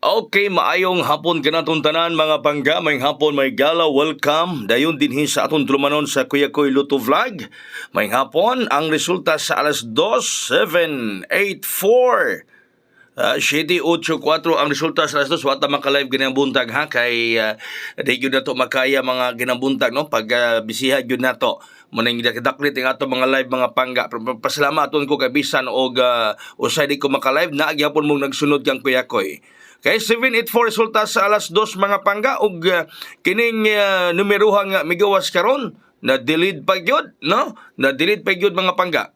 Okay, maayong hapon kanatong tanan mga pangga, may hapon may gala, welcome. Dayon dinhi sa aton tulumanon sa Kuya Koy Luto Vlog. May hapon ang resulta sa alas 2:07:84. 7:84 ang resulta sa alas 2. Wata maka-live ganang buntag ha kay di gyud nato makaya mga ganang buntag no pag bisiha gyud nato. Munang daklit ang ato mga live mga pangga. Pasalamaton ko kay bisan og usay di ko maka-live na gyapon mong nagsunod kang Kuya Koy. Kay 784 resulta sa alas 2 mga pangga ug kining numeroha nga migawas karon na delete pa gyud no? Na delete pa gyud mga pangga.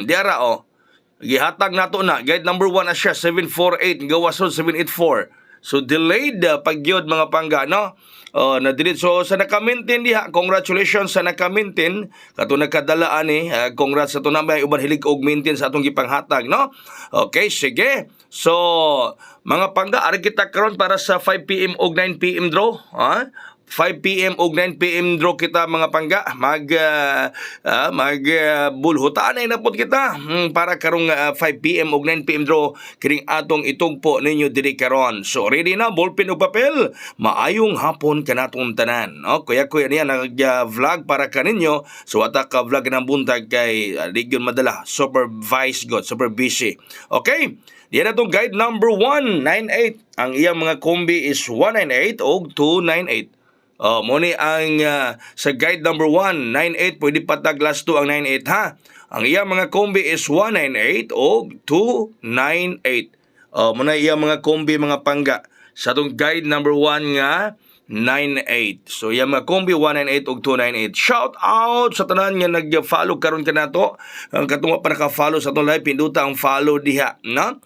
Diara gihatag nato na guide number 1 na siya 748 gawas 784. So delayed pagyod mga pangga no. Na delete so sa naka-maintain diha, congratulations sa naka-maintain kato nagkadala ani congrats sa to na may uban hilig og maintain sa atong gipanghatag no. Okay, sige. So mga pangga ari kita karon para sa 5 PM og 9 PM draw, ha? 5 PM og 9 PM draw kita mga pangga bulhutaan ay napod kita para karong 5 PM og 9 PM draw kining atong itugpo ninyo diri karon. So ready na ballpen ug papel, maayong hapon kanatong tanan no. Kuya niya nag-vlog para kaninyo, so wata ka vlog ng buntag kay di gyud madala, supervise god, super busy. Okay, diyan na itong guide number 198. Ang iyang mga kombi is 198 o 298. Muni ang sa guide number 198, pwede patag last 2 ang 98 ha. Ang iyang mga kombi is 198 o 298. Muna iyang mga kombi mga pangga. Sa itong guide number 1 nga, 98. So yung mga kombi 198 ug 298. Shout out sa tanan nga nag-follow karon kanato. Ang katong pa naka-follow sa atong live, pinduta ang follow diha, no?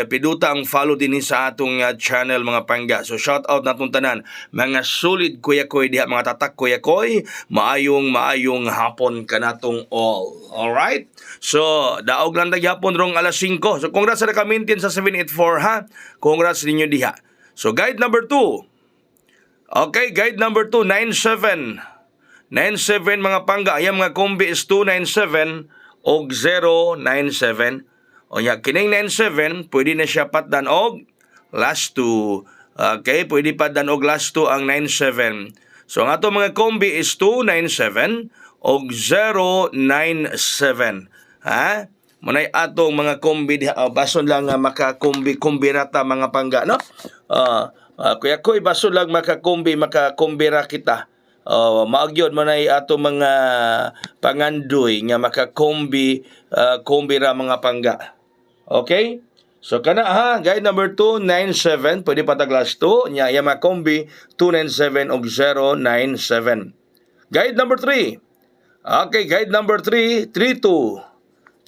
Pinduta ang follow dinhi sa atong channel mga pangga. So shout out natong tanan mga solid Kuya Koy diha, mga tatak Kuya Koy. Maayong hapon kanatong all. All right? So daog lang gyapon rong alas 5. So congrats sa naka-maintain sa 784 ha. Congrats ninyo diha. So guide number 2. Okay, guide number 2, 97. 97 mga pangga. Ayan mga kombi is 297 o 097. O ya, kining 97, pwede na siya patdan og last 2. Okay, pwede patdan og last 2 ang 97. So ang ato mga kombi is 297 o 097. Ha? Manay atong mga kombi, bason lang makakombi-kombirata mga pangga, no? Kuya Koy, baso lang makakumbira kita. Maagyod man ay ato mga pangandoy nga makakumbira mga pangga. Okay? So kana ha, guide number 297, pwede pataglas 2, nya ya makombi 297 og 097. Guide number 3. Okay, guide number 3, 32.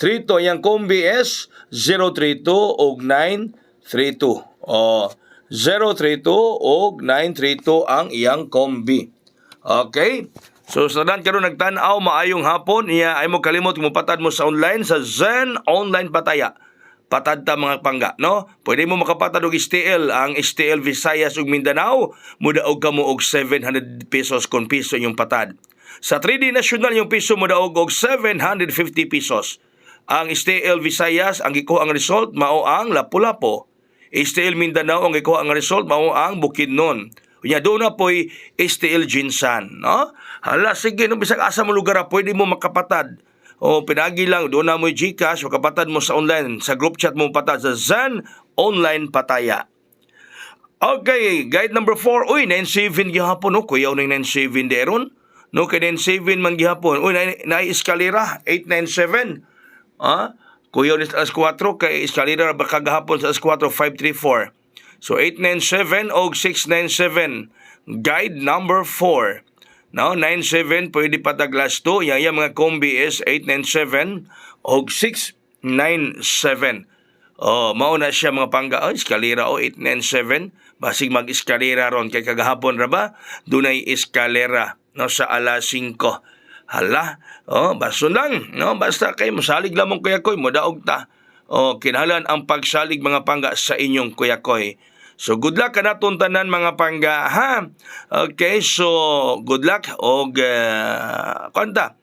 32 yang kombi is 032 og 932. 032 o 932 ang iyang kombi. Okay? So sa dan karon nagtan-aw maayong hapon, iya ay mo kalimot mo patad mo sa online sa Zen Online Pataya. Patad ta mga pangga, no? Pwede mo makapatad og STL, ang STL Visayas ug Mindanao, mudaog ka mo og 700 pesos kon piso yung patad. Sa 3D National yung piso mudaog og 750 pesos. Ang STL Visayas ang gikuha ang result mao ang Lapu-Lapu. STL Mindanao ang ikuha ang result mao ang Bukidnon. Unya do na po'y STL Jinsan, no? Hala sige no bisag asa mo lugar pwede mo makapatad. O pinagi lang do na mo GCash o kapatad mo sa online sa group chat mo patad sa Zen Online Pataya. Okay, guide number 4. Uy, 97 gihapon no, kuya unang 97 deron. No kay 97 man gihapon. Uy, na eskalera 897. Kuya ulit alas 4 kay eskalera kagahapon sa alas 4, 534. So 897 o 697. Guide number 4. Now 97 pwede pataglas 2. Yung mga kombi is 897 o 697. Mauna siya mga pangga. Eskalera 897. Basig mag-eskalera ron kay kagahapon ra ba? Dunay eskalera no sa alas 5. Hala, baso lang, no? Basta kay mosalig lamang Kuya Koy, modaog ta. Kinahanglan ang pagsalig mga pangga sa inyong Kuya Koy. So good luck kanaton tanan mga pangga, ha? Okay, so good luck og kanta.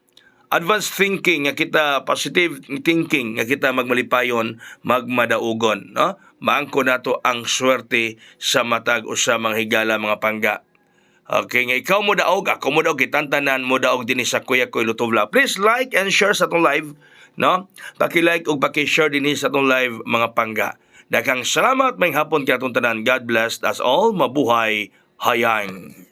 Advanced thinking nga kita, positive thinking nga kita magmalipayon, magmadaugon, no? maangko nato ang swerte sa matag o sa mga higala mga pangga. Okay, nga ikaw mo daog, ako mo daog, kitantanan mo daog din sa Kuya Koy Luto Vlog. Please like and share sa itong live, no? Paki-like o paki-share din sa itong live mga pangga. Daghang salamat, may hapon kaya itong tanan. God bless us all. Mabuhay hayang.